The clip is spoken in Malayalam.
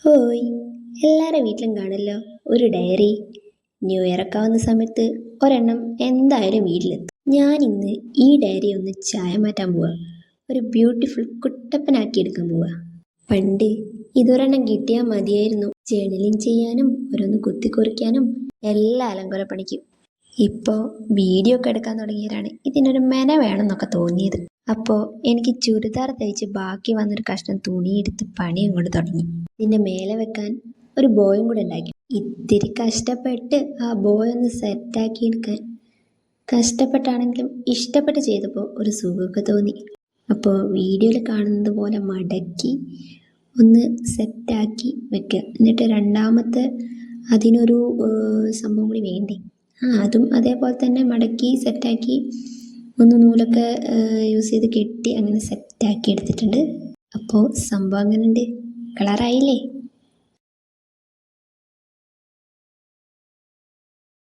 ഹോയ്, എല്ലാവരുടെ വീട്ടിലും കാണുമല്ലോ ഒരു ഡയറി. ന്യൂ ഇയർ ഒക്കെ ആവുന്ന സമയത്ത് ഒരെണ്ണം എന്തായാലും വീട്ടിലെത്തും. ഞാൻ ഇന്ന് ഈ ഡയറി ഒന്ന് ചായ മാറ്റാൻ പോവാ. ഒരു ബ്യൂട്ടിഫുൾ കുട്ടപ്പനാക്കി എടുക്കാൻ പോവാ. പണ്ട് ഇതൊരെണ്ണം കിട്ടിയാൽ മതിയായിരുന്നു, ജേർണലിങ് ചെയ്യാനും ഓരോന്ന് കുത്തിക്കുറിക്കാനും എല്ലാ അലങ്കാര പണിക്കും. ഇപ്പോൾ വീഡിയോ ഒക്കെ എടുക്കാൻ തുടങ്ങിയവരാണ് ഇതിനൊരു മെന വേണമെന്നൊക്കെ തോന്നിയത്. അപ്പോൾ എനിക്ക് ചുരിദാർ തയ്ച്ച് ബാക്കി വന്നൊരു കഷ്ണം തുണിയെടുത്ത് പണിയും കൊണ്ട് തുടങ്ങി. ഇതിൻ്റെ മേലെ വെക്കാൻ ഒരു ബോയും കൂടെ ഉണ്ടാക്കി. ഇത്തിരി കഷ്ടപ്പെട്ട് ആ ബോയ് ഒന്ന് സെറ്റാക്കി എടുക്കാൻ കഷ്ടപ്പെട്ടാണെങ്കിലും ഇഷ്ടപ്പെട്ട് ചെയ്തപ്പോൾ ഒരു സുഖമൊക്കെ തോന്നി. അപ്പോൾ വീഡിയോയിൽ കാണുന്നത് പോലെ മടക്കി ഒന്ന് സെറ്റാക്കി വെക്കുക. എന്നിട്ട് രണ്ടാമത്തെ അതിനൊരു സംഭവം കൂടി വേണ്ടേ, അതും അതേപോലെ തന്നെ മടക്കി സെറ്റാക്കി ഒന്ന് നൂലൊക്കെ യൂസ് ചെയ്ത് കെട്ടി അങ്ങനെ സെറ്റാക്കി എടുത്തിട്ടുണ്ട്. അപ്പോൾ സംഭവം അങ്ങനെ ഉണ്ട്, കളറായില്ലേ?